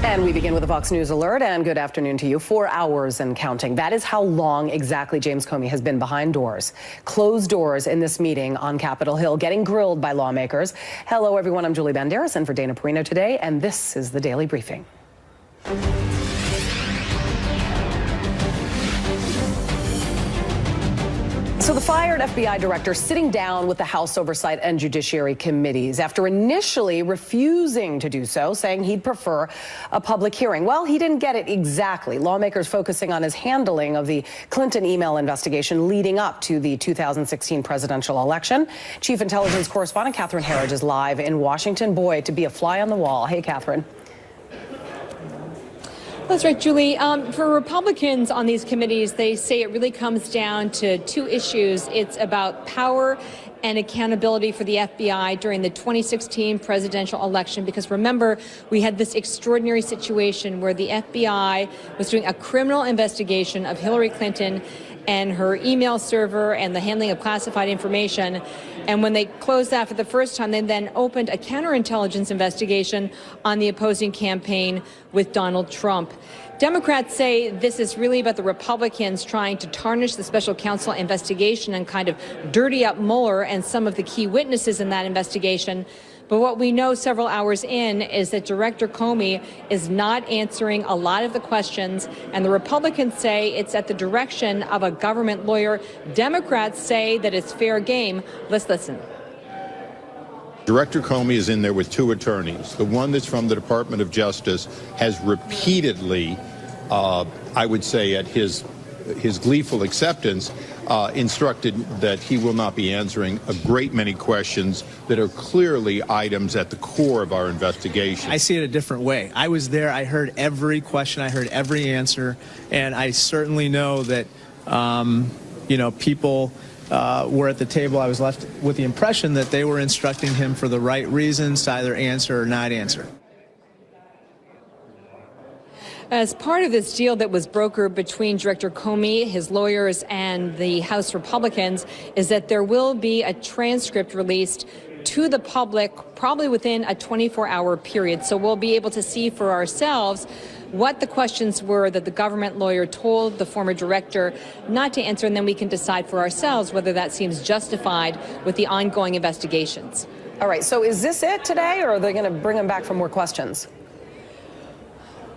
And we begin with a Fox News alert, and good afternoon to you. 4 hours and counting. That is how long exactly James Comey has been behind doors. Closed doors in this meeting on Capitol Hill, getting grilled by lawmakers. Hello, everyone. I'm Julie Banderas, and for Dana Perino today, and this is the Daily Briefing. So the fired FBI director sitting down with the House Oversight and Judiciary Committees after initially refusing to do so, saying he'd prefer a public hearing. Well, he didn't get it exactly. Lawmakers focusing on his handling of the Clinton email investigation leading up to the 2016 presidential election. Chief Intelligence Correspondent Catherine Herridge is live in Washington. Boy, to be a fly on the wall. Hey, Catherine. That's right, Julie. For Republicans on these committees, they say it really comes down to two issues. It's about power and accountability for the FBI during the 2016 presidential election. Because remember, we had this extraordinary situation where the FBI was doing a criminal investigation of Hillary Clinton and her email server and the handling of classified information. And when they closed that for the first time, they then opened a counterintelligence investigation on the opposing campaign with Donald Trump. Democrats say this is really about the Republicans trying to tarnish the special counsel investigation and kind of dirty up Mueller and some of the key witnesses in that investigation. But what we know several hours in is that Director Comey is not answering a lot of the questions, and the Republicans say it's at the direction of a government lawyer. Democrats say that it's fair game. Let's listen. Director Comey is in there with two attorneys. The one that's from the Department of Justice has repeatedly, I would say at his gleeful acceptance, instructed that he will not be answering a great many questions that are clearly items at the core of our investigation. I see it a different way. I was there. I heard every question. I heard every answer. And I certainly know that, people were at the table. I was left with the impression that they were instructing him for the right reasons to either answer or not answer. As part of this deal that was brokered between Director Comey, his lawyers, and the House Republicans, is that there will be a transcript released to the public probably within a 24-hour period. So we'll be able to see for ourselves what the questions were that the government lawyer told the former director not to answer, and then we can decide for ourselves whether that seems justified with the ongoing investigations. All right, so is this it today, or are they going to bring him back for more questions?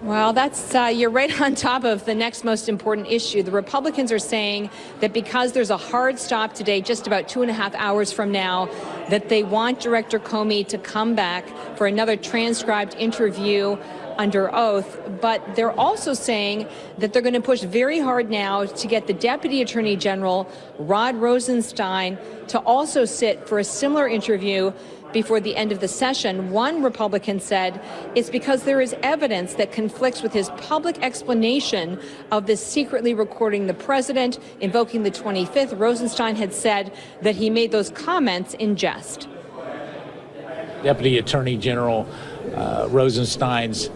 Well, that's you're right on top of the next most important issue. The Republicans are saying that because there's a hard stop today, just about 2.5 hours from now, that they want Director Comey to come back for another transcribed interview under oath. But they're also saying that they're going to push very hard now to get the Deputy Attorney General, Rod Rosenstein, to also sit for a similar interview before the end of the session. One Republican said it's because there is evidence that conflicts with his public explanation of this secretly recording the president, invoking the 25th. Rosenstein had said that he made those comments in jest. Deputy Attorney General Rosenstein's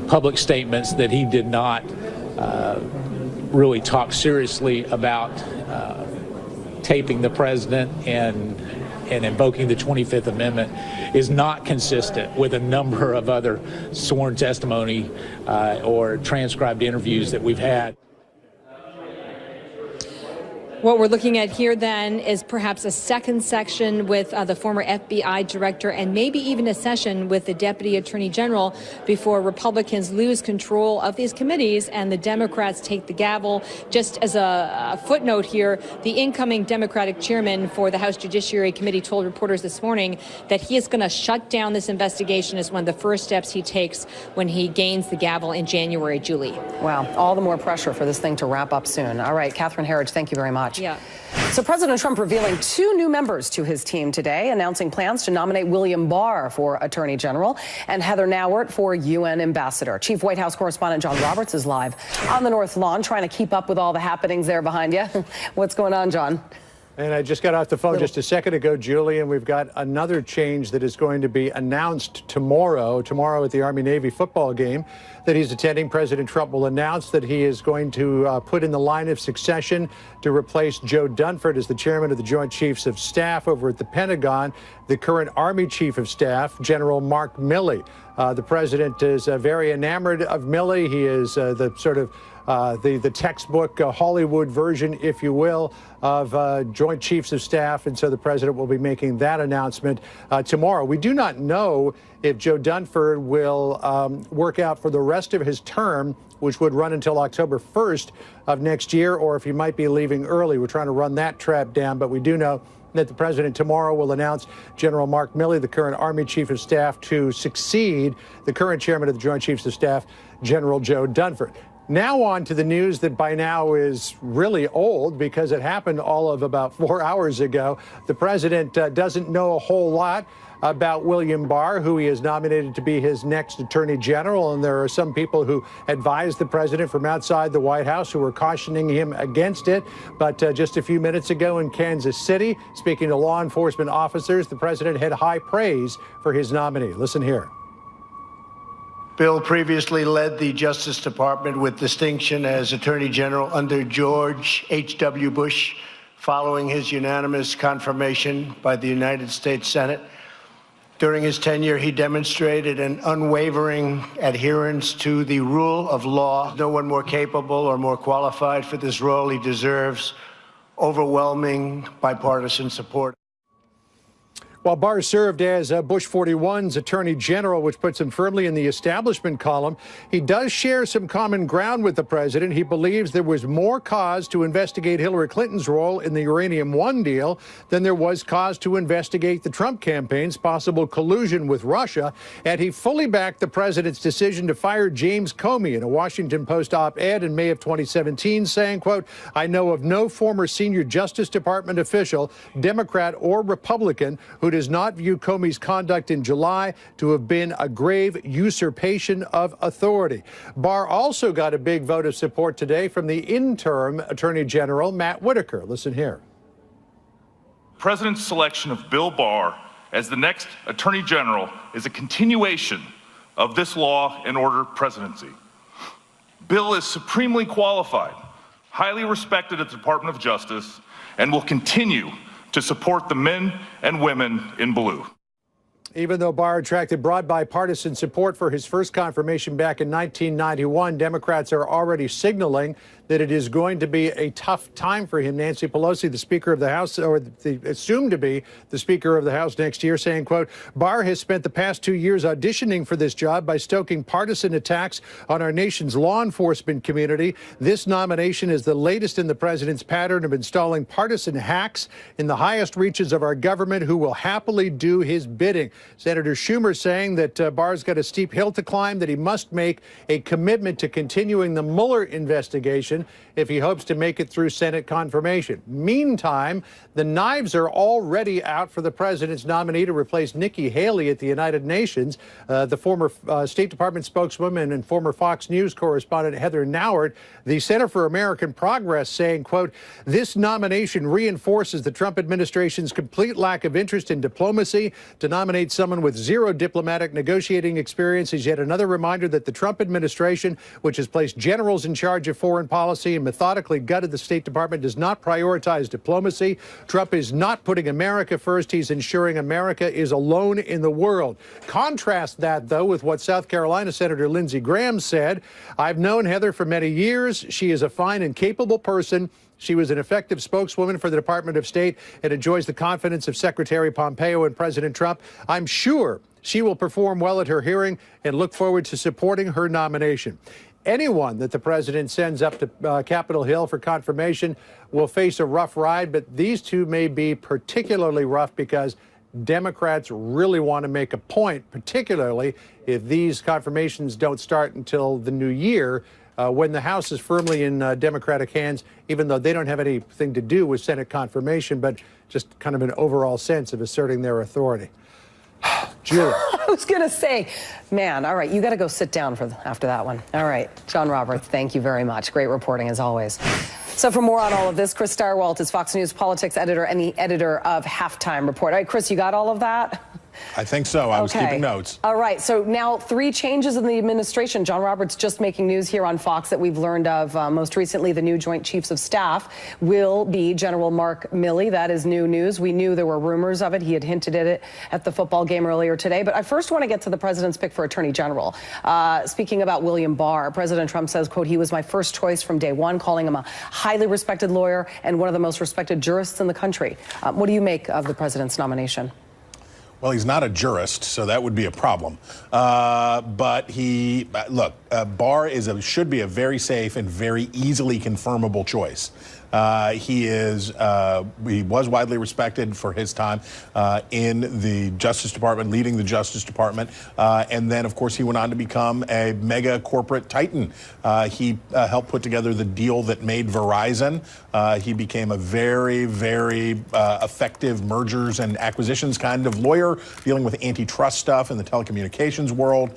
public statements that he did not really talk seriously about taping the president and invoking the 25th Amendment is not consistent with a number of other sworn testimony or transcribed interviews that we've had. What we're looking at here then is perhaps a second section with the former FBI director and maybe even a session with the Deputy Attorney General before Republicans lose control of these committees and the Democrats take the gavel. Just as a footnote here, the incoming Democratic chairman for the House Judiciary Committee told reporters this morning that he is going to shut down this investigation as one of the first steps he takes when he gains the gavel in January. Julie. Wow, all the more pressure for this thing to wrap up soon. All right, Catherine Herridge, thank you very much. Yeah. So President Trump revealing 2 new members to his team today, announcing plans to nominate William Barr for Attorney General and Heather Nauert for UN Ambassador. Chief White House correspondent John Roberts is live on the North Lawn trying to keep up with all the happenings there behind you. What's going on, John? And I just got off the phone just a second ago, Julie, and we've got another change that is going to be announced tomorrow at the Army-Navy football game that he's attending. President Trump will announce that he is going to put in the line of succession to replace Joe Dunford as the chairman of the Joint Chiefs of Staff over at the Pentagon, the current Army Chief of Staff, General Mark Milley. The president is very enamored of Milley. He is the sort of the textbook Hollywood version, if you will, of Joint Chiefs of Staff. And so the president will be making that announcement tomorrow. We do not know if Joe Dunford will work out for the rest of his term, which would run until October 1st of next year, or if he might be leaving early. We're trying to run that trap down, but we do know that the president tomorrow will announce General Mark Milley, the current Army Chief of Staff, to succeed the current chairman of the Joint Chiefs of Staff, General Joe Dunford. Now on to the news that by now is really old because it happened all of about 4 hours ago. The president doesn't know a whole lot about William Barr, who he has nominated to be his next attorney general. And there are some people who advised the president from outside the White House who were cautioning him against it. But just a few minutes ago in Kansas City, speaking to law enforcement officers, the president had high praise for his nominee. Listen here. Bill previously led the Justice Department with distinction as Attorney General under George H.W. Bush, following his unanimous confirmation by the United States Senate. During his tenure, he demonstrated an unwavering adherence to the rule of law. No one more capable or more qualified for this role. He deserves overwhelming bipartisan support. While Barr served as Bush 41's Attorney General, which puts him firmly in the establishment column, he does share some common ground with the president. He believes there was more cause to investigate Hillary Clinton's role in the Uranium One deal than there was cause to investigate the Trump campaign's possible collusion with Russia. And he fully backed the president's decision to fire James Comey in a Washington Post op-ed in May of 2017, saying, quote, "I know of no former senior Justice Department official, Democrat or Republican, who does not view Comey's conduct in July to have been a grave usurpation of authority." Barr also got a big vote of support today from the interim Attorney General, Matt Whitaker. Listen here. President's selection of Bill Barr as the next Attorney General is a continuation of this law and order presidency. Bill is supremely qualified, highly respected at the Department of Justice, and will continue to support the men and women in blue. Even though Barr attracted broad bipartisan support for his first confirmation back in 1991, Democrats are already signaling that it is going to be a tough time for him. Nancy Pelosi, the Speaker of the House, or assumed to be the Speaker of the House next year, saying, quote, "Barr has spent the past 2 years auditioning for this job by stoking partisan attacks on our nation's law enforcement community. This nomination is the latest in the president's pattern of installing partisan hacks in the highest reaches of our government who will happily do his bidding." Senator Schumer saying that Barr's got a steep hill to climb, that he must make a commitment to continuing the Mueller investigation if he hopes to make it through Senate confirmation. Meantime, the knives are already out for the president's nominee to replace Nikki Haley at the United Nations. The former State Department spokeswoman and former Fox News correspondent Heather Nauert, the Center for American Progress, saying, quote, "This nomination reinforces the Trump administration's complete lack of interest in diplomacy. To nominate someone with zero diplomatic negotiating experience is yet another reminder that the Trump administration, which has placed generals in charge of foreign policy and methodically gutted the State Department, does not prioritize diplomacy. Trump is not putting America first. He's ensuring America is alone in the world." Contrast that, though, with what South Carolina Senator Lindsey Graham said. "I've known Heather for many years. She is a fine and capable person. She was an effective spokeswoman for the Department of State and enjoys the confidence of Secretary Pompeo and President Trump. I'm sure she will perform well at her hearing and look forward to supporting her nomination." Anyone that the president sends up to Capitol Hill for confirmation will face a rough ride, but these two may be particularly rough because Democrats really want to make a point, particularly if these confirmations don't start until the new year, when the House is firmly in Democratic hands, even though they don't have anything to do with Senate confirmation, but just kind of an overall sense of asserting their authority. Julie. I was going to say, man, all right, you got to go sit down after that one. All right, John Roberts, thank you very much. Great reporting as always. So for more on all of this, Chris Stirewalt is Fox News politics editor and the editor of Halftime Report. All right, Chris, you got all of that? I think so. I was keeping notes. All right. So now 3 changes in the administration. John Roberts just making news here on Fox that we've learned of. Most recently, the new Joint Chiefs of Staff will be General Mark Milley. That is new news. We knew there were rumors of it. He had hinted at it at the football game earlier today. But I first want to get to the president's pick for Attorney General. Speaking about William Barr, President Trump says, quote, he was my first choice from day one, calling him a highly respected lawyer and one of the most respected jurists in the country. What do you make of the president's nomination? Well, he's not a jurist, so that would be a problem. But Barr should be a very safe and very easily confirmable choice. He was widely respected for his time in the Justice Department, leading the Justice Department. And then, of course, he went on to become a mega corporate titan. He helped put together the deal that made Verizon. He became a very, very effective mergers and acquisitions kind of lawyer, dealing with antitrust stuff in the telecommunications world.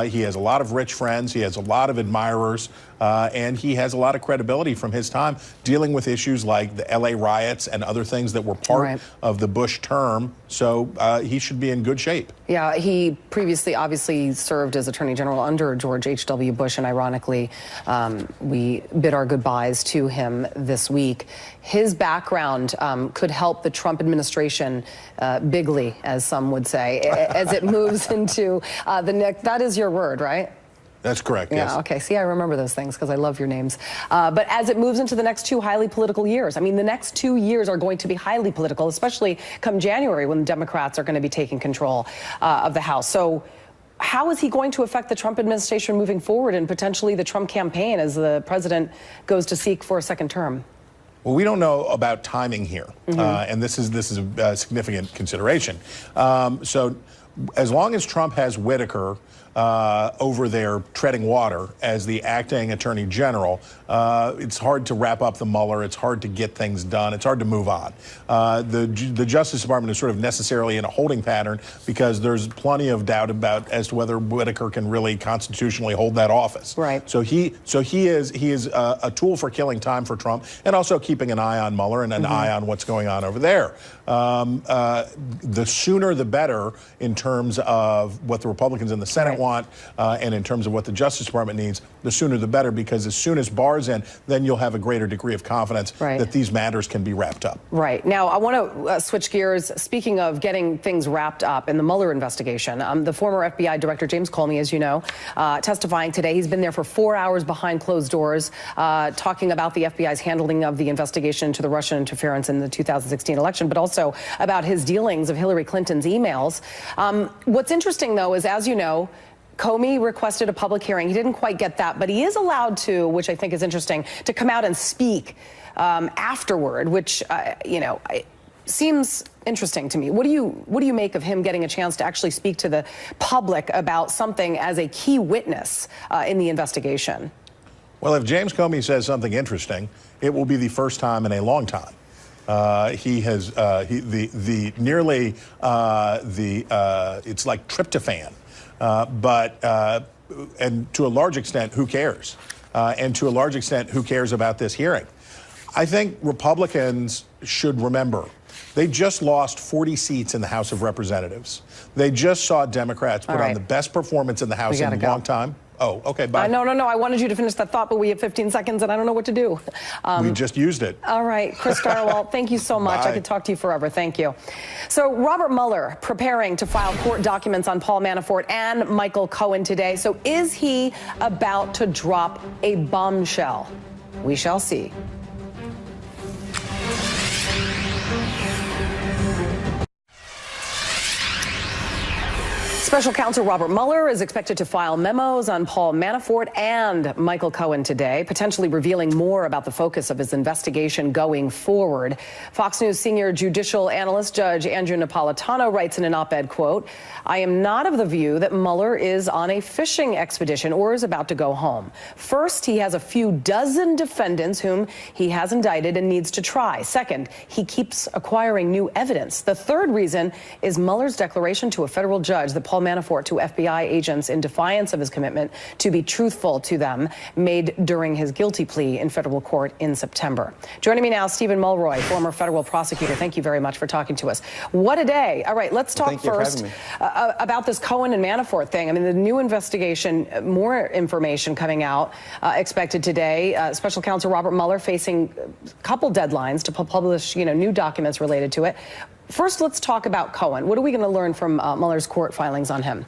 He has a lot of rich friends. He has a lot of admirers. And he has a lot of credibility from his time dealing with issues like the LA riots and other things that were part of the Bush term. So he should be in good shape. Yeah, he previously obviously served as Attorney General under George H.W. Bush, and ironically, we bid our goodbyes to him this week. His background could help the Trump administration bigly, as some would say, as it moves into the next. That is your word, right? That's correct, yes. Yeah, okay. See, I remember those things because I love your names. But as it moves into the next 2 highly political years, I mean, the next 2 years are going to be highly political, especially come January when the Democrats are going to be taking control of the House. So how is he going to affect the Trump administration moving forward and potentially the Trump campaign as the president goes to seek for a second term? Well, we don't know about timing here, and this is a significant consideration. So as long as Trump has Whitaker over there treading water as the acting attorney general, it's hard to wrap up the Mueller. It's hard to get things done. It's hard to move on. The Justice Department is sort of necessarily in a holding pattern because there's plenty of doubt as to whether Whitaker can really constitutionally hold that office. Right. So he is a tool for killing time for Trump and also keeping an eye on Mueller and an eye on what's going on over there. The sooner the better in terms of what the Republicans in the Senate want. And in terms of what the Justice Department needs, the sooner the better, because as soon as Barr's in, then you'll have a greater degree of confidence that these matters can be wrapped up. Right. Now, I want to switch gears. Speaking of getting things wrapped up in the Mueller investigation, the former FBI Director James Comey, as you know, testifying today. He's been there for 4 hours behind closed doors, talking about the FBI's handling of the investigation into the Russian interference in the 2016 election, but also about his dealings of Hillary Clinton's emails. What's interesting, though, is, as you know, Comey requested a public hearing. He didn't quite get that, but he is allowed to, which I think is interesting, to come out and speak afterward, which, seems interesting to me. What do you make of him getting a chance to actually speak to the public about something as a key witness in the investigation? Well, if James Comey says something interesting, it will be the first time in a long time. He has it's like tryptophan. And to a large extent, who cares? And to a large extent, who cares about this hearing? I think Republicans should remember they just lost 40 seats in the House of Representatives. They just saw Democrats put on the best performance in the House in a long time. Oh, okay, bye. No. I wanted you to finish that thought, but we have 15 seconds, and I don't know what to do. We just used it. All right, Chris Stirewalt, thank you so much. Bye. I could talk to you forever. Thank you. So Robert Mueller preparing to file court documents on Paul Manafort and Michael Cohen today. So is he about to drop a bombshell? We shall see. Special counsel Robert Mueller is expected to file memos on Paul Manafort and Michael Cohen today, potentially revealing more about the focus of his investigation going forward. Fox News senior judicial analyst Judge Andrew Napolitano writes in an op-ed, quote, I am not of the view that Mueller is on a fishing expedition or is about to go home. First, he has a few dozen defendants whom he has indicted and needs to try. Second, he keeps acquiring new evidence. The third reason is Mueller's declaration to a federal judge that Paul Paul Manafort to FBI agents in defiance of his commitment to be truthful to them made during his guilty plea in federal court in September. Joining me now, Stephen Mulroy, former federal prosecutor. Thank you very much for talking to us. What a day. All right, let's talk first about this Cohen and Manafort thing. I mean, the new investigation, more information coming out expected today. Special counsel Robert Mueller facing a couple deadlines to publish, new documents related to it. First, let's talk about Cohen. What are we going to learn from Mueller's court filings on him?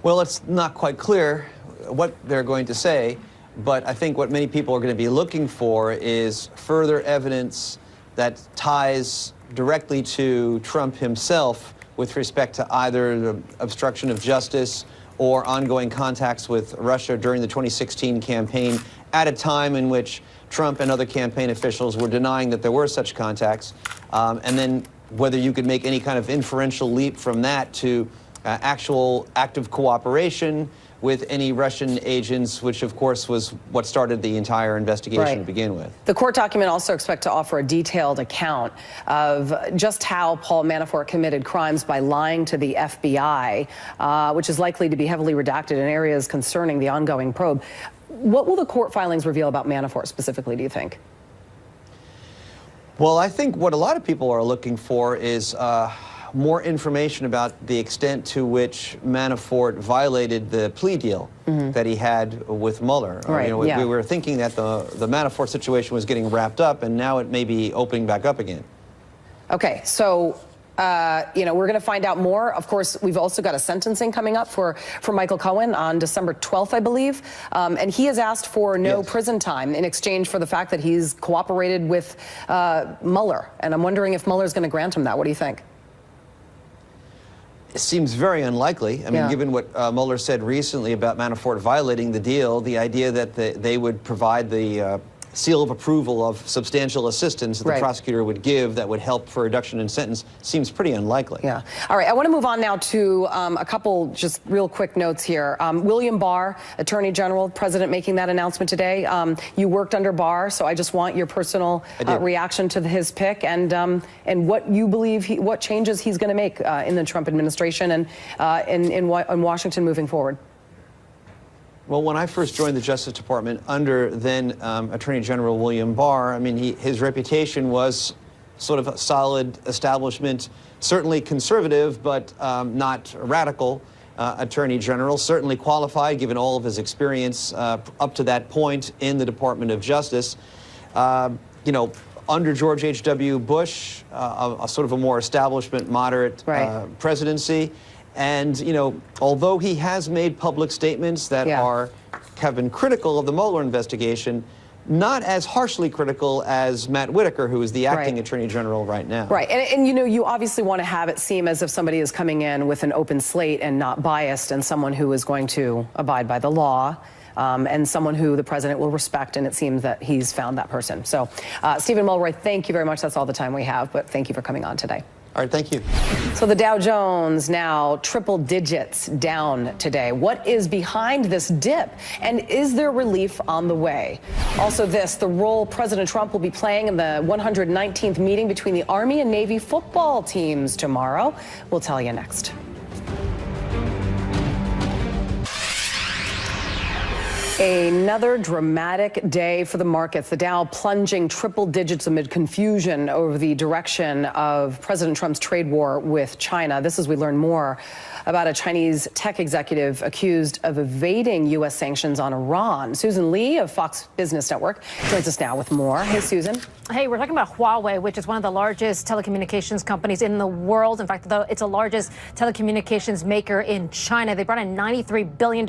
Well, it's not quite clear what they're going to say, but I think what many people are going to be looking for is further evidence that ties directly to Trump himself with respect to either the obstruction of justice or ongoing contacts with Russia during the 2016 campaign at a time in which Trump and other campaign officials were denying that there were such contacts, and then whether you could make any kind of inferential leap from that to actual active cooperation with any Russian agents, which of course was what started the entire investigation to begin with. The court document also expects to offer a detailed account of just how Paul Manafort committed crimes by lying to the FBI, which is likely to be heavily redacted in areas concerning the ongoing probe. What will the court filings reveal about Manafort specifically, do you think? Well, I think what a lot of people are looking for is more information about the extent to which Manafort violated the plea deal that he had with Mueller. Right, We were thinking that the Manafort situation was getting wrapped up, and now it may be opening back up again. Okay, so we're going to find out more. Of course, we've also got a sentencing coming up for Michael Cohen on December 12th, I believe. And he has asked for no prison time in exchange for the fact that he's cooperated with Mueller. And I'm wondering if Mueller's going to grant him that. What do you think? It seems very unlikely. I mean, given what Mueller said recently about Manafort violating the deal, the idea that they would provide the seal of approval of substantial assistance that the prosecutor would give that would help for reduction in sentence seems pretty unlikely. Yeah. All right. I want to move on now to a couple just real quick notes here. William Barr, Attorney General, President making that announcement today. You worked under Barr, so I just want your personal reaction to his pick and what you believe, what changes he's going to make in the Trump administration and in Washington moving forward. Well, when I first joined the Justice Department under then Attorney General William Barr, I mean, his reputation was sort of a solid establishment, certainly conservative, but not radical Attorney General, certainly qualified given all of his experience up to that point in the Department of Justice. Under George H.W. Bush, a sort of a more establishment, moderate presidency. And, although he has made public statements that have been critical of the Mueller investigation, not as harshly critical as Matt Whitaker, who is the acting Attorney General right now. Right. And you obviously want to have it seem as if somebody is coming in with an open slate and not biased, and someone who is going to abide by the law. And someone who the president will respect, and it seems that he's found that person. So, Stephen Mulroy, thank you very much. That's all the time we have, but thank you for coming on today. All right, thank you. So the Dow Jones now triple digits down today. What is behind this dip? And is there relief on the way? Also the role President Trump will be playing in the 119th meeting between the Army and Navy football teams tomorrow. We'll tell you next. Another dramatic day for the markets. The Dow plunging triple digits amid confusion over the direction of President Trump's trade war with China. This as we learn more about a Chinese tech executive accused of evading U.S. sanctions on Iran. Susan Lee of Fox Business Network joins us now with more. Hey, Susan. Hey, we're talking about Huawei, which is one of the largest telecommunications companies in the world. In fact, it's the largest telecommunications maker in China. They brought in $93 billion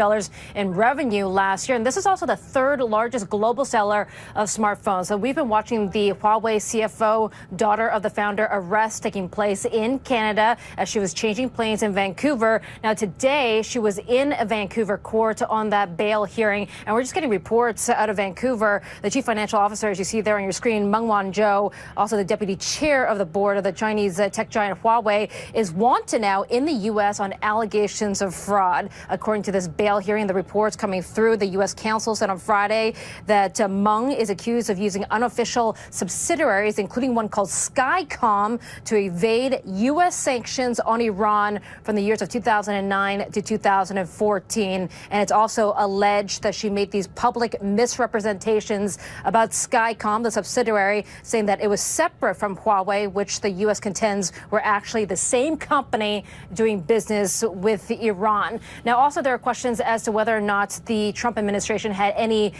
in revenue last year. And this is also the third largest global seller of smartphones. So we've been watching the Huawei CFO, daughter of the founder, arrest taking place in Canada as she was changing planes in Vancouver. Now, today, she was in a Vancouver court on that bail hearing. And we're just getting reports out of Vancouver. The chief financial officer, as you see there on your screen, Meng Wanzhou, also the deputy chair of the board of the Chinese tech giant Huawei, is wanted now in the U.S. on allegations of fraud. According to this bail hearing, the reports coming through, the U.S. U.S. counsel said on Friday that Meng is accused of using unofficial subsidiaries, including one called Skycom, to evade U.S. sanctions on Iran from the years of 2009 to 2014. And it's also alleged that she made these public misrepresentations about Skycom, the subsidiary, saying that it was separate from Huawei, which the U.S. contends were actually the same company doing business with Iran. Now, also, there are questions as to whether or not the Trump administration had any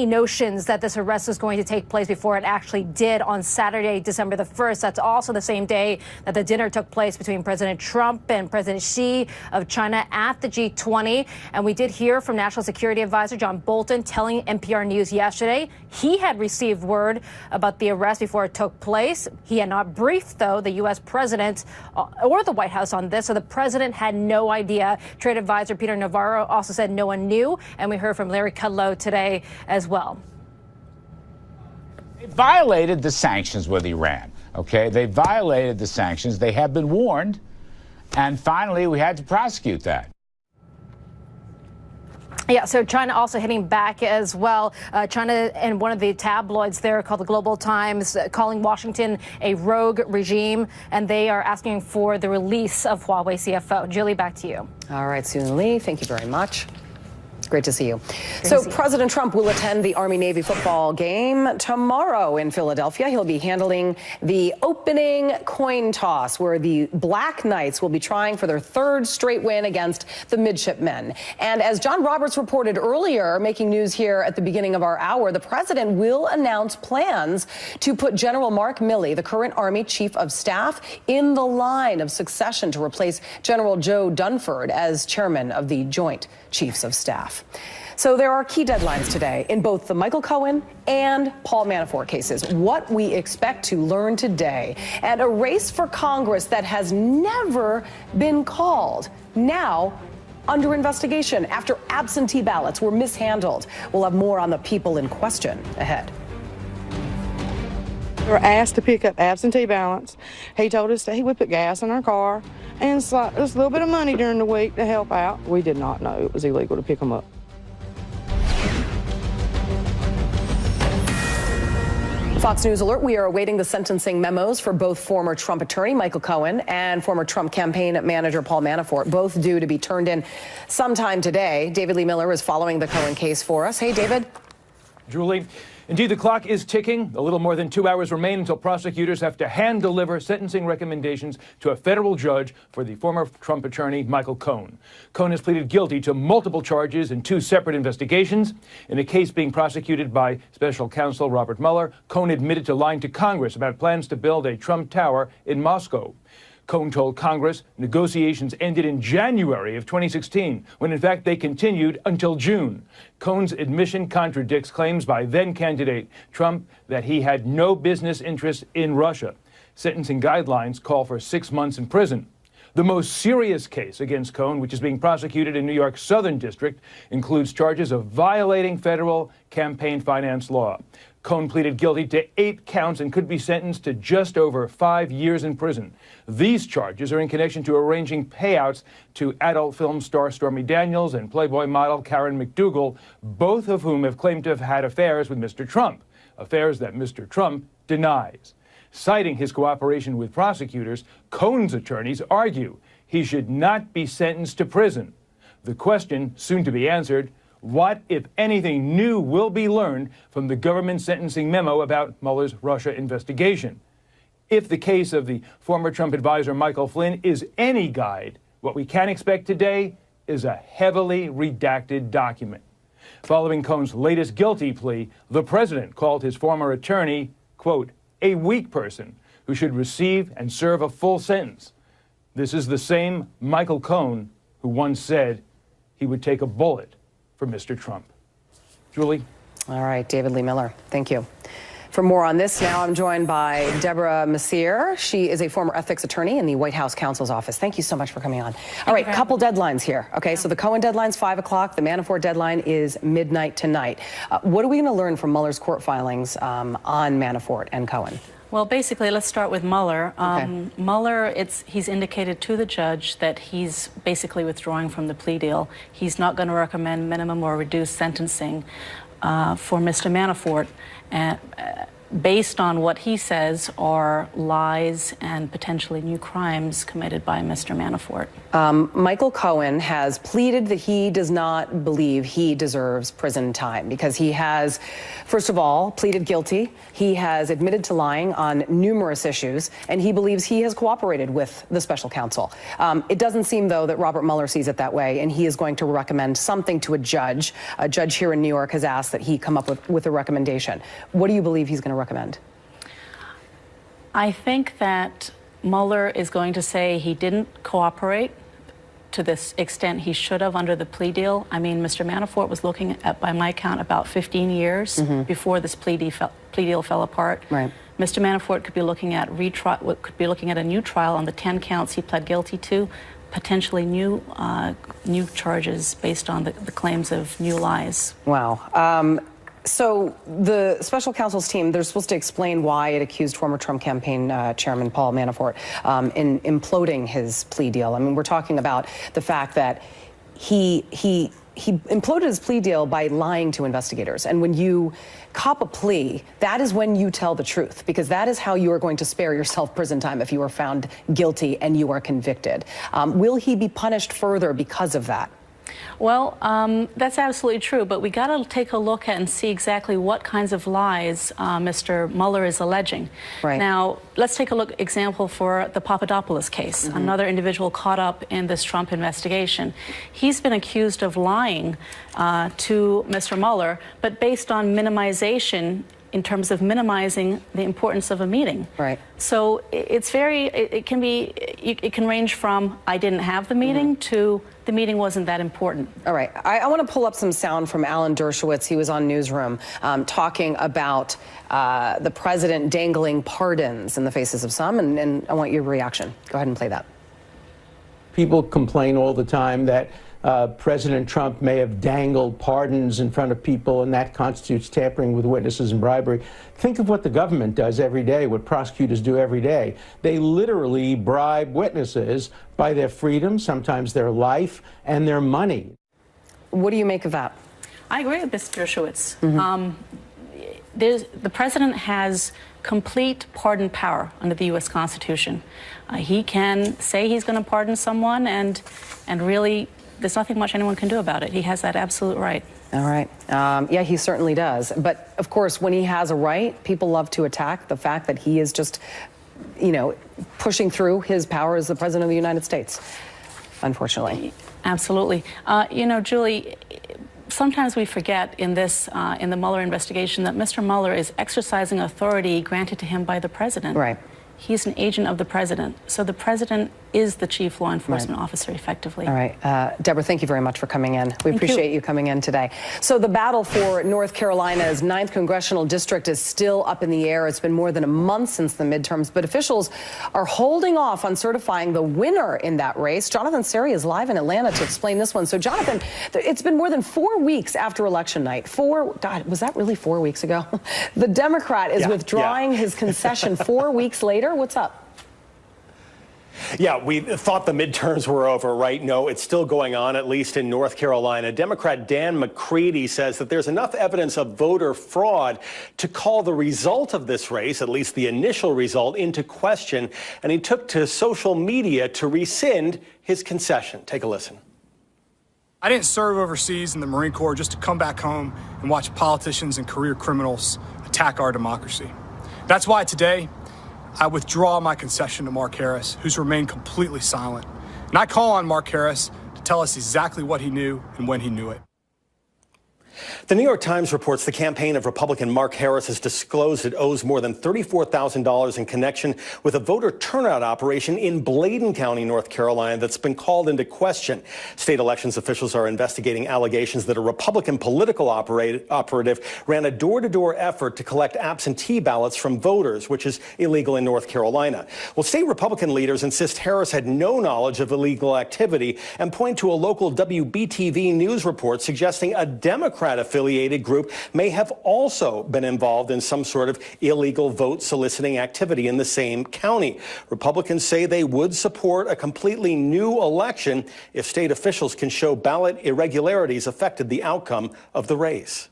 notions that this arrest was going to take place before it actually did on Saturday, December the 1st. That's also the same day that the dinner took place between President Trump and President Xi of China at the G20. And we did hear from National Security Advisor John Bolton telling NPR News yesterday he had received word about the arrest before it took place. He had not briefed, though, the U.S. president or the White House on this, so the president had no idea. Trade advisor Peter Navarro also said no one knew, and we heard from Larry Kudlow today as well. They violated the sanctions with Iran, okay? They violated the sanctions. They have been warned, and finally we had to prosecute that. Yeah, so China also hitting back as well. China and one of the tabloids there called the Global Times calling Washington a rogue regime, and they are asking for the release of Huawei CFO. Julie, back to you. All right, Susan Lee, thank you very much. Great to see you. So President Trump will attend the Army-Navy football game tomorrow in Philadelphia. He'll be handling the opening coin toss, where the Black Knights will be trying for their third straight win against the Midshipmen. And as John Roberts reported earlier, making news here at the beginning of our hour, the president will announce plans to put General Mark Milley, the current Army Chief of Staff, in the line of succession to replace General Joe Dunford as chairman of the Joint Chiefs of Staff. So there are key deadlines today in both the Michael Cohen and Paul Manafort cases. What we expect to learn today, and a race for Congress that has never been called, now under investigation after absentee ballots were mishandled. We'll have more on the people in question ahead. We were asked to pick up absentee ballots. He told us that he would put gas in our car and slide us a little bit of money during the week to help out. We did not know it was illegal to pick them up. Fox News alert, we are awaiting the sentencing memos for both former Trump attorney Michael Cohen and former Trump campaign manager Paul Manafort, both due to be turned in sometime today. David Lee Miller is following the Cohen case for us. Hey, David. Julie. Indeed, the clock is ticking. A little more than 2 hours remain until prosecutors have to hand-deliver sentencing recommendations to a federal judge for the former Trump attorney Michael Cohen. Cohen has pleaded guilty to multiple charges in 2 separate investigations. In a case being prosecuted by special counsel Robert Mueller, Cohen admitted to lying to Congress about plans to build a Trump Tower in Moscow. Cohen told Congress negotiations ended in January of 2016, when in fact they continued until June. Cohen's admission contradicts claims by then-candidate Trump that he had no business interest in Russia. Sentencing guidelines call for 6 months in prison. The most serious case against Cohen, which is being prosecuted in New York's Southern District, includes charges of violating federal campaign finance law. Cohen pleaded guilty to 8 counts and could be sentenced to just over 5 years in prison. These charges are in connection to arranging payouts to adult film star Stormy Daniels and Playboy model Karen McDougal, both of whom have claimed to have had affairs with Mr. Trump, affairs that Mr. Trump denies. Citing his cooperation with prosecutors, Cohen's attorneys argue he should not be sentenced to prison. The question, soon to be answered, what, if anything, new will be learned from the government sentencing memo about Mueller's Russia investigation? If the case of the former Trump advisor Michael Flynn is any guide, what we can expect today is a heavily redacted document. Following Cohen's latest guilty plea, the president called his former attorney, quote, a weak person who should receive and serve a full sentence. This is the same Michael Cohen who once said he would take a bullet for Mr. Trump. Julie? All right, David Lee Miller, thank you. For more on this now, I'm joined by Deborah Messier. She is a former ethics attorney in the White House counsel's office. Thank you so much for coming on. All right, couple deadlines here. Okay, so the Cohen deadline's 5 o'clock. The Manafort deadline is midnight tonight. What are we going to learn from Mueller's court filings on Manafort and Cohen? Well, basically, let's start with Mueller. Mueller, he's indicated to the judge that he's basically withdrawing from the plea deal. He's not going to recommend minimum or reduced sentencing for Mr. Manafort. Based on what he says are lies and potentially new crimes committed by Mr. Manafort. Michael Cohen has pleaded that he does not believe he deserves prison time because he has, first of all, pleaded guilty. He has admitted to lying on numerous issues, and he believes he has cooperated with the special counsel. It doesn't seem, though, that Robert Mueller sees it that way, and he is going to recommend something to a judge. A judge here in New York has asked that he come up with a recommendation. What do you believe he's going to recommend? I think that Mueller is going to say he didn't cooperate to this extent he should have under the plea deal. I mean, Mr. Manafort was looking at, by my count, about 15 years before this plea deal fell apart. Right. Mr. Manafort could be looking at a new trial on the 10 counts he pled guilty to, potentially new charges based on the claims of new lies. Wow. So the special counsel's team, they're supposed to explain why it accused former Trump campaign chairman Paul Manafort in imploding his plea deal. I mean, we're talking about the fact that he imploded his plea deal by lying to investigators. And when you cop a plea, that is when you tell the truth, because that is how you are going to spare yourself prison time if you are found guilty and you are convicted. Will he be punished further because of that? Well, that's absolutely true, but we got to take a look at and see exactly what kinds of lies Mr. Mueller is alleging. Right. Now, let's take a look, example, for the Papadopoulos case, another individual caught up in this Trump investigation. He's been accused of lying to Mr. Mueller, but based on minimization in terms of minimizing the importance of a meeting. Right. So it's it can range from I didn't have the meeting to the meeting wasn't that important. All right. I want to pull up some sound from Alan Dershowitz. He was on Newsroom talking about the president dangling pardons in the faces of some, and I want your reaction. Go ahead and play that. People complain all the time that President Trump may have dangled pardons in front of people, and that constitutes tampering with witnesses and bribery. Think of what the government does every day, what prosecutors do every day. They literally bribe witnesses by their freedom, sometimes their life, and their money. What do you make of that? I agree with Mr. Dershowitz. The president has complete pardon power under the U.S. Constitution. He can say he's going to pardon someone, and really there's nothing much anyone can do about it. He has that absolute right. All right. Yeah, he certainly does. But, of course, when he has a right, people love to attack the fact that he is just, you know, pushing through his power as the president of the United States, unfortunately. Absolutely. You know, Julie, sometimes we forget in this, in the Mueller investigation, that Mr. Mueller is exercising authority granted to him by the president. Right. He's an agent of the president. So the president is the chief law enforcement officer, effectively. All right. Deborah, thank you very much for coming in. We appreciate you coming in today. So the battle for North Carolina's 9th congressional district is still up in the air. It's been more than a month since the midterms, but officials are holding off on certifying the winner in that race. Jonathan Seri is live in Atlanta to explain this one. So, Jonathan, it's been more than 4 weeks after election night. God, was that really 4 weeks ago? The Democrat is withdrawing his concession 4 weeks later. What's up? Yeah, we thought the midterms were over, right? No, it's still going on, at least in North Carolina. Democrat Dan McCready says that there's enough evidence of voter fraud to call the result of this race, at least the initial result, into question. And he took to social media to rescind his concession. Take a listen. I didn't serve overseas in the Marine Corps just to come back home and watch politicians and career criminals attack our democracy. That's why today, I withdraw my concession to Mark Harris, who's remained completely silent. And I call on Mark Harris to tell us exactly what he knew and when he knew it. The New York Times reports the campaign of Republican Mark Harris has disclosed it owes more than $34,000 in connection with a voter turnout operation in Bladen County, North Carolina, that's been called into question. State elections officials are investigating allegations that a Republican political operative ran a door-to-door effort to collect absentee ballots from voters, which is illegal in North Carolina. Well, state Republican leaders insist Harris had no knowledge of illegal activity and point to a local WBTV news report suggesting a Democrat Democrat-affiliated group may have also been involved in some sort of illegal vote soliciting activity in the same county. Republicans say they would support a completely new election if state officials can show ballot irregularities affected the outcome of the race.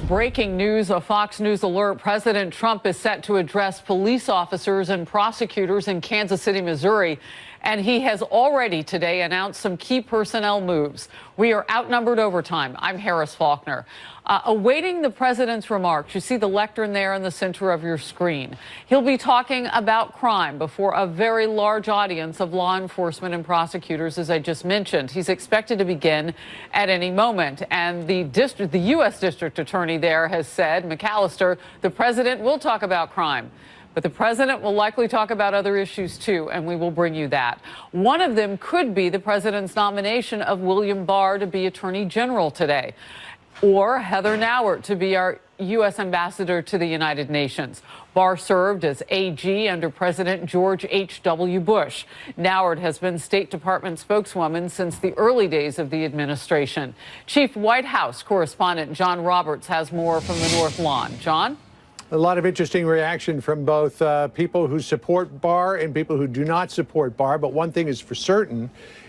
Breaking news, a Fox News alert. President Trump is set to address police officers and prosecutors in Kansas City, Missouri. And he has already today announced some key personnel moves. We are outnumbered overtime. I'm Harris Faulkner. Awaiting the president's remarks, you see the lectern there in the center of your screen. He'll be talking about crime before a very large audience of law enforcement and prosecutors, as I just mentioned. He's expected to begin at any moment. And the U.S. District Attorney there has said, McAllister, the president will talk about crime. But the president will likely talk about other issues, too, and we will bring you that. One of them could be the president's nomination of William Barr to be Attorney General today, or Heather Nauert to be our U.S. ambassador to the United Nations. Barr served as AG under President George H.W. Bush. Nauert has been State Department spokeswoman since the early days of the administration. Chief White House correspondent John Roberts has more from the North Lawn. John? A lot of interesting reaction from both people who support Barr and people who do not support Barr. But one thing is for certain,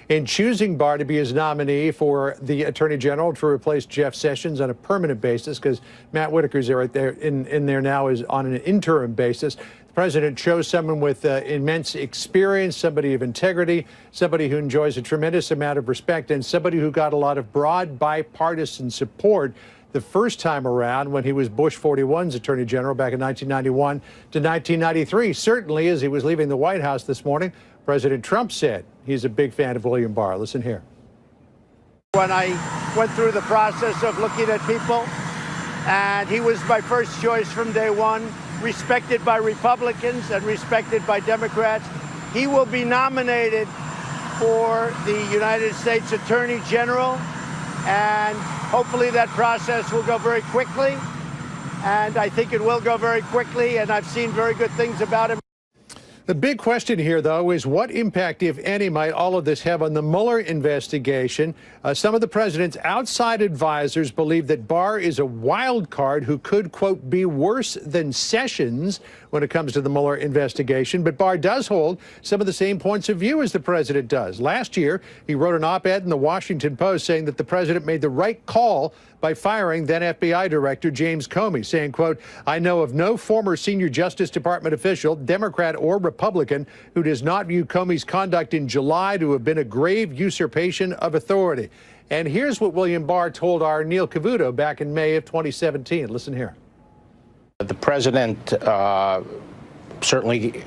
in choosing Barr to be his nominee for the Attorney General to replace Jeff Sessions on a permanent basis, because Matt Whitaker's right there in there now is on an interim basis. The president chose someone with immense experience, somebody of integrity, somebody who enjoys a tremendous amount of respect, and somebody who got a lot of broad bipartisan support the first time around when he was Bush 41's Attorney General back in 1991 to 1993. Certainly, as he was leaving the White House this morning, President Trump said he's a big fan of William Barr. Listen here. When I went through the process of looking at people, and he was my first choice from day one, respected by Republicans and respected by Democrats. He will be nominated for the United States Attorney General, and hopefully that process will go very quickly, and I think it will go very quickly, and I've seen very good things about him. The big question here, though, is what impact, if any, might all of this have on the Mueller investigation? Some of the president's outside advisors believe that Barr is a wild card who could, quote, be worse than Sessions when it comes to the Mueller investigation. But Barr does hold some of the same points of view as the president does. Last year, he wrote an op-ed in the Washington Post saying that the president made the right call by firing then FBI Director James Comey, saying, quote, I know of no former senior Justice Department official, Democrat or Republican, who does not view Comey's conduct in July to have been a grave usurpation of authority. And here's what William Barr told our Neil Cavuto back in May of 2017. Listen here. The president certainly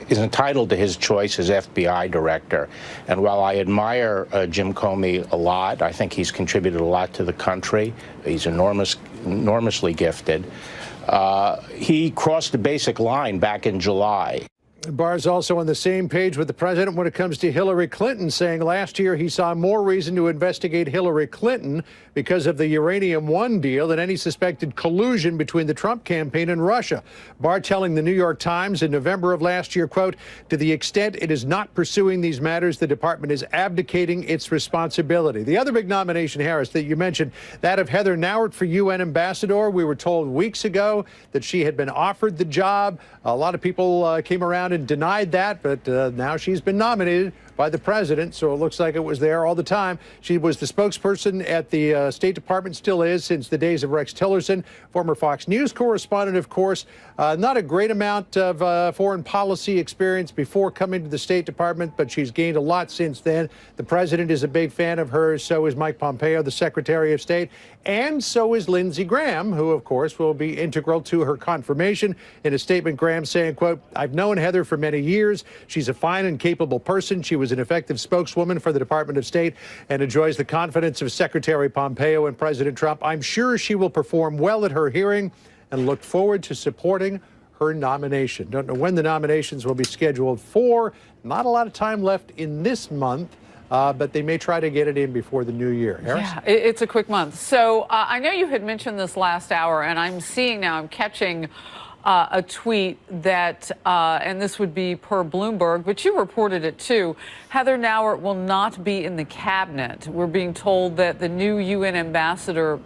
is entitled to his choice as FBI director. And while I admire Jim Comey a lot, I think he's contributed a lot to the country. He's enormously gifted. He crossed the basic line back in July. Barr's also on the same page with the president when it comes to Hillary Clinton, saying last year he saw more reason to investigate Hillary Clinton because of the Uranium One deal than any suspected collusion between the Trump campaign and Russia. Barr telling the New York Times in November of last year, quote, to the extent it is not pursuing these matters, the department is abdicating its responsibility. The other big nomination, Harris, that you mentioned, that of Heather Nauert for UN ambassador. We were told weeks ago that she had been offered the job. A lot of people came around and denied that, but now she's been nominated by the president, so it looks like it was there all the time. She was the spokesperson at the State Department, still is, since the days of Rex Tillerson, former Fox News correspondent, of course. Not a great amount of foreign policy experience before coming to the State Department, but she's gained a lot since then. The president is a big fan of hers, so is Mike Pompeo, the Secretary of State, and so is Lindsey Graham, who, of course, will be integral to her confirmation. In a statement, Graham saying, quote, I've known Heather for many years. She's a fine and capable person. She was an effective spokeswoman for the Department of State and enjoys the confidence of Secretary Pompeo and President Trump. I'm sure she will perform well at her hearing and look forward to supporting her nomination. Don't know when the nominations will be scheduled for. Not a lot of time left in this month, but they may try to get it in before the new year. Harris? Yeah, it's a quick month. So I know you had mentioned this last hour, and I'm seeing now, I'm catching a tweet that, and this would be per Bloomberg, but you reported it too, Heather Nauert will not be in the cabinet. We're being told that the new UN ambassador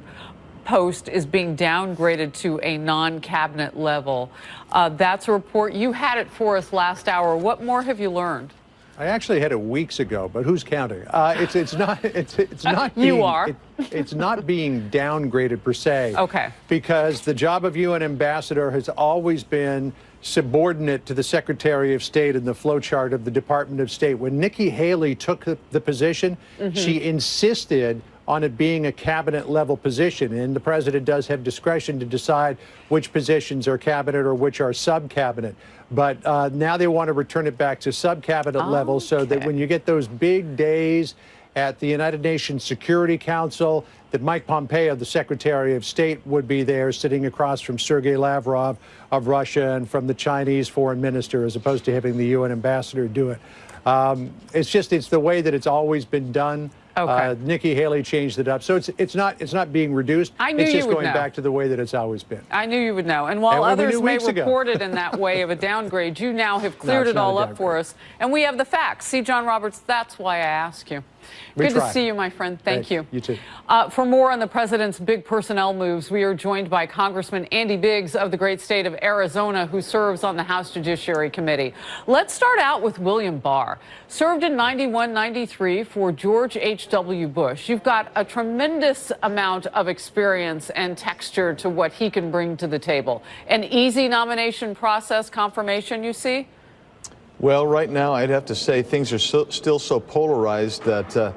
post is being downgraded to a non-cabinet level. That's a report. You had it for us last hour. What more have you learned? I actually had it weeks ago, but who's counting? It's not. You are. It's not being downgraded per se. Okay. Because the job of UN ambassador has always been subordinate to the Secretary of State in the flowchart of the Department of State. When Nikki Haley took the position, she insisted on it being a cabinet level position, and the president does have discretion to decide which positions are cabinet or which are sub-cabinet. But now they want to return it back to sub-cabinet level so that when you get those big days at the United Nations Security Council, that Mike Pompeo, the Secretary of State, would be there sitting across from Sergei Lavrov of Russia and from the Chinese foreign minister, as opposed to having the UN ambassador do it. It's the way that it's always been done. Okay. Nikki Haley changed it up, so it's not being reduced. I knew it's just you would going know. back to the way that it's always been. I knew you would know. And while And we others knew may weeks ago. report it in that way of a downgrade, you now have cleared it's it all not a up for us. And we have the facts. See, John Roberts, that's why I ask you. We Good to try. see you, my friend. Thank you. You too. For more on the president's big personnel moves, we are joined by Congressman Andy Biggs of the great state of Arizona, who serves on the House Judiciary Committee. Let's start out with William Barr. Served in 91-93 for George H.W. Bush. You've got a tremendous amount of experience and texture to what he can bring to the table. An easy nomination process confirmation, you see? Well, right now, I'd have to say things are still so polarized that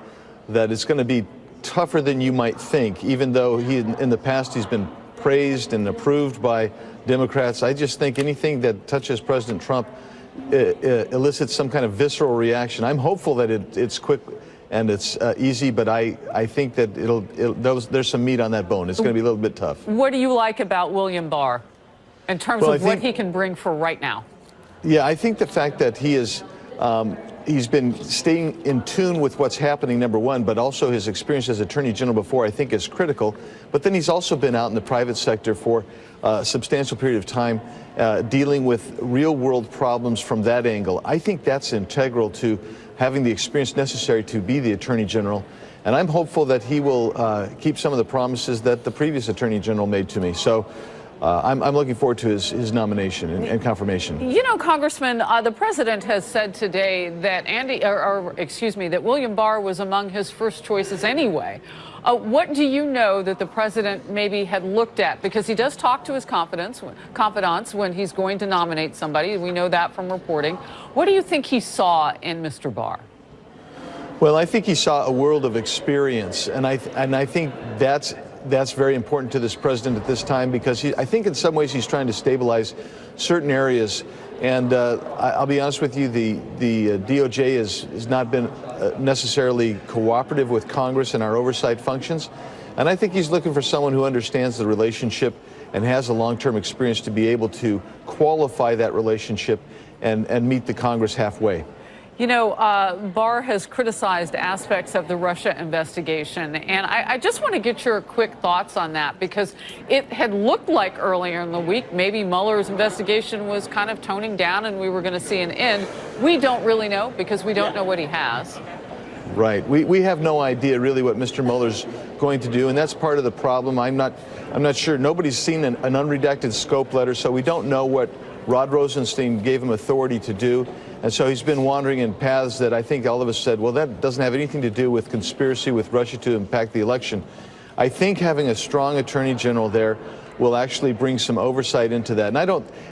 that it's going to be tougher than you might think, even though in the past he's been praised and approved by Democrats. I just think anything that touches President Trump elicits some kind of visceral reaction. I'm hopeful that it's quick and it's easy, but I think that there's some meat on that bone. It's going to be a little bit tough. What do you like about William Barr in terms of what he can bring for right now? Yeah, I think the fact that he's been staying in tune with what's happening, number one, but also his experience as Attorney General before, I think, is critical. But then he's also been out in the private sector for a substantial period of time, dealing with real-world problems from that angle. I think that's integral to having the experience necessary to be the Attorney General. And I'm hopeful that he will keep some of the promises that the previous Attorney General made to me. So I'm looking forward to his nomination and confirmation. You know, Congressman, the president has said today that that William Barr was among his first choices anyway. What do you know that the president maybe had looked at? Because he does talk to his confidants when he's going to nominate somebody. We know that from reporting. What do you think he saw in Mr. Barr? Well, I think he saw a world of experience, and I think that's very important to this president at this time, because I think in some ways he's trying to stabilize certain areas. And I'll be honest with you, the DOJ has not been necessarily cooperative with Congress in our oversight functions. And I think he's looking for someone who understands the relationship and has a long-term experience to be able to qualify that relationship and meet the Congress halfway. You know, Barr has criticized aspects of the Russia investigation, and I just want to get your quick thoughts on that, because it had looked like earlier in the week maybe Mueller's investigation was kind of toning down and we were going to see an end. We don't really know, because we don't know what he has. Right. We have no idea really what Mr. Mueller's going to do, and that's part of the problem. I'm not sure. Nobody's seen an unredacted scope letter, so we don't know what Rod Rosenstein gave him authority to do. And so he's been wandering in paths that I think all of us said, well, that doesn't have anything to do with conspiracy with Russia to impact the election. I think having a strong attorney general there will actually bring some oversight into that.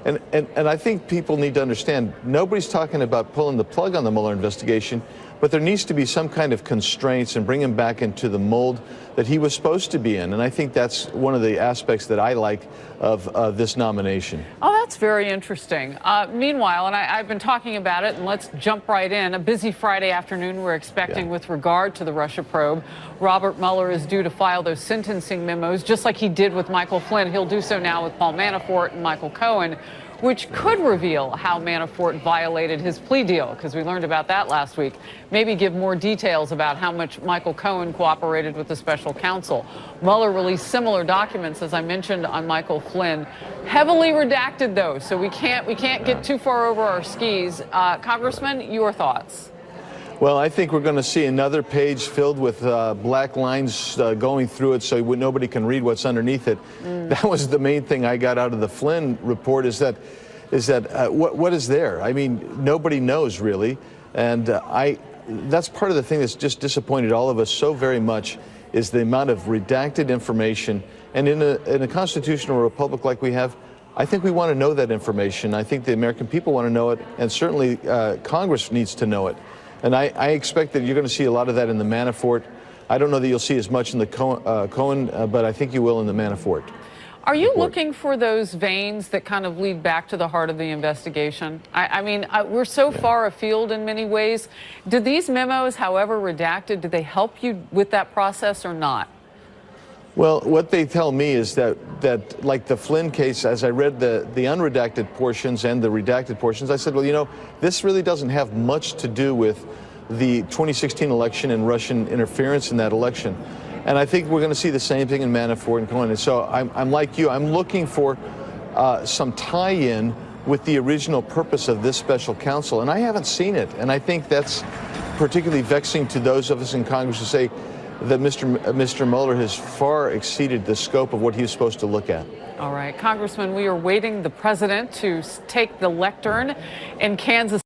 And I think people need to understand, nobody's talking about pulling the plug on the Mueller investigation, but there needs to be some kind of constraints and bring him back into the mold that he was supposed to be in. And I think that's one of the aspects that I like of this nomination. Oh, that's very interesting. Meanwhile, and I've been talking about it, and let's jump right in. A busy Friday afternoon we're expecting with regard to the Russia probe. Robert Mueller is due to file those sentencing memos, just like he did with Michael Flynn. He'll do so now with Paul Manafort and Michael Cohen. which could reveal how Manafort violated his plea deal, because we learned about that last week. Maybe give more details about how much Michael Cohen cooperated with the special counsel. Mueller released similar documents, as I mentioned, on Michael Flynn. Heavily redacted, though, so we can't get too far over our skis. Congressman, your thoughts? Well, I think we're going to see another page filled with black lines going through it so nobody can read what's underneath it. That was the main thing I got out of the Flynn report, is that what is there? I mean, nobody knows really. And that's part of the thing that's just disappointed all of us so very much, is the amount of redacted information. And in a constitutional republic like we have, I think we want to know that information. I think the American people want to know it, and certainly Congress needs to know it. And I expect that you're going to see a lot of that in the Manafort. I don't know that you'll see as much in the Cohen, but I think you will in the Manafort. Are you looking for those veins that kind of lead back to the heart of the investigation? I mean, we're so far afield in many ways. Do these memos, however redacted, do they help you with that process or not? Well, what they tell me is that like the Flynn case, as I read the unredacted portions and the redacted portions, I said, well, you know, this really doesn't have much to do with the 2016 election and Russian interference in that election. And I think we're going to see the same thing in Manafort and Cohen. And so I'm like you. I'm looking for some tie-in with the original purpose of this special counsel, and I haven't seen it. And I think that's particularly vexing to those of us in Congress who say that Mr. Mueller has far exceeded the scope of what he was supposed to look at. All right, Congressman, we are waiting the president to take the lectern in Kansas